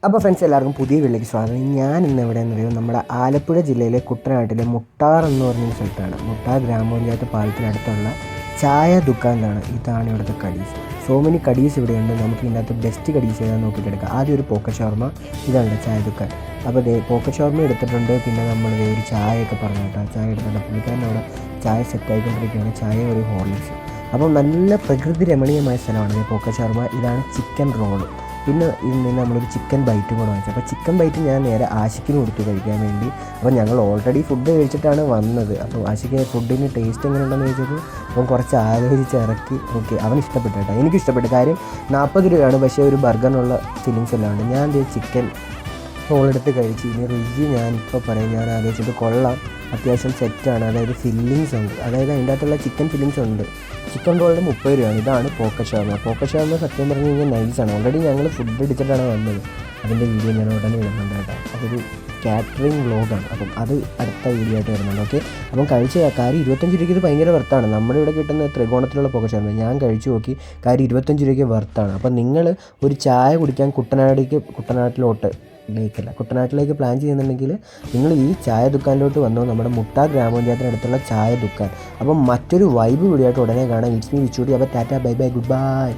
അപ്പോൾ ഫ്രണ്ട്സ് എല്ലാവർക്കും പുതിയ വീട്ടിലേക്ക് സ്വാഗതം. ഞാൻ ഇന്ന് എവിടെയെന്ന് അറിയുമോ, നമ്മുടെ ആലപ്പുഴ ജില്ലയിലെ കുട്ടനാട്ടിലെ മുട്ടാർ എന്ന് പറഞ്ഞൊരു സ്ഥലത്താണ്. മുട്ടാർ ഗ്രാമപഞ്ചായത്ത് പാലത്തിനടുത്തുള്ള ചായ ദുക്കാനിലാണ്. ഇതാണ് ഇവിടുത്തെ കടീസ്. സോ മെനി കടീസ് ഇവിടെയുണ്ട്. നമുക്ക് ഇതിനകത്ത് ബെസ്റ്റ് കടീസ് ചെയ്താൽ നോക്കിയിട്ട് എടുക്കാം. ആദ്യം ഒരു പോക്ക ഷവർമ, ഇതാണ് ചായ ദുക്കാൻ. അപ്പോൾ പോക്ക ഷവർമ എടുത്തിട്ടുണ്ട്. പിന്നെ നമ്മൾ ഒരു ചായയൊക്കെ പറഞ്ഞു കേട്ടോ, ചായ എടുത്തിട്ടുണ്ട്. പുള്ളിക്കാരൻ അവിടെ ചായ സെറ്റായിക്കൊണ്ടിരിക്കുകയാണ്. ചായ ഒരു ഹോർലിക്സ്. അപ്പം നല്ല പ്രകൃതി രമണീയമായ സ്ഥലമാണ് പോക്ക ഷവർമ. ഇതാണ് ചിക്കൻ റോള്. പിന്നെ ഇന്ന് നമ്മളൊരു ചിക്കൻ ബൈറ്റും കൂടെ വാങ്ങിച്ചു. അപ്പോൾ ചിക്കൻ ബൈറ്റ് ഞാൻ നേരെ ആഷിക്കിന് കൊടുത്തു കഴിക്കാൻ വേണ്ടി. അപ്പോൾ ഞങ്ങൾ ഓൾറെഡി ഫുഡ് കഴിച്ചിട്ടാണ് വന്നത്. അപ്പോൾ ആഷിക്ക് ഫുഡിന് ടേസ്റ്റ് എങ്ങനെ ഉണ്ടെന്ന് ചോദിച്ചപ്പോൾ അപ്പം കുറച്ച് ആലോചിച്ച് ഇറക്കി. ഓക്കെ, അവന് ഇഷ്ടപ്പെട്ടു കേട്ടോ. എനിക്കിഷ്ടപ്പെട്ടു. കാര്യം 40 രൂപയാണ്, പക്ഷേ ഒരു ബർഗറിനുള്ള ഫീലിങ്സ് എല്ലാം ഉണ്ട്. ഞാൻ ചിക്കൻ റോളെടുത്ത് കഴിച്ച് ഇനി റിവ്യൂ ഞാനിപ്പോൾ പറയാം. ഞാൻ ആലോചിച്ചിട്ട് കൊള്ളാം, അത്യാവശ്യം സെറ്റാണ്. അതായത് ഫില്ലിങ്സ് ഉണ്ട്, അതായത് അതിൻ്റെ അകത്തുള്ള ചിക്കൻ ഫില്ലിങ്സ് ഉണ്ട്. ചിക്കൻ റോളിന് 30 രൂപയാണ്. ഇതാണ് പോക്ക ഷവർമ. പോക്ക ഷവർമ സത്യം പറഞ്ഞു കഴിഞ്ഞാൽ നൈസാണ്. ഓൾറെഡി ഞങ്ങൾ ഫുഡ് അടിച്ചിട്ടാണ് വന്നത്. അതിൻ്റെ വീഡിയോ ഞാൻ ഉടനെ ഇടുന്നുണ്ട് കേട്ടോ. അതൊരു കാറ്ററിങ് വ്ളോഗാണ്. അപ്പം അത് അടുത്ത വീഡിയോ ആയിട്ട് വരുന്നുണ്ട്. ഓക്കെ, അപ്പം കഴിച്ച കാര്യം 25 രൂപയ്ക്ക് ഇത് ഭയങ്കര വർത്താണ്. നമ്മുടെ ഇവിടെ കിട്ടുന്ന ത്രികോണത്തിലുള്ള പോക്ക ഷവർമ ഞാൻ കഴിച്ചു നോക്കി. കാര്യം 25 രൂപയ്ക്ക് വർത്താണ്. അപ്പം നിങ്ങൾ ഒരു ചായ കുടിക്കാൻ കുട്ടനാട്ടിലേക്ക് പ്ലാൻ ചെയ്യുന്നുണ്ടെങ്കിൽ നിങ്ങൾ ഈ ചായ ദുക്കാനിലോട്ട് വന്നോ. നമ്മുടെ മുട്ടാർ ഗ്രാമപഞ്ചായത്തിനടുത്തുള്ള ചായ ദുക്കാൻ. അപ്പം മറ്റൊരു വൈബ് വീഡിയോ ആയിട്ട് ഉടനെ കാണാം. It's me Vichoodi. അപ്പോൾ tata, bye bye, good by.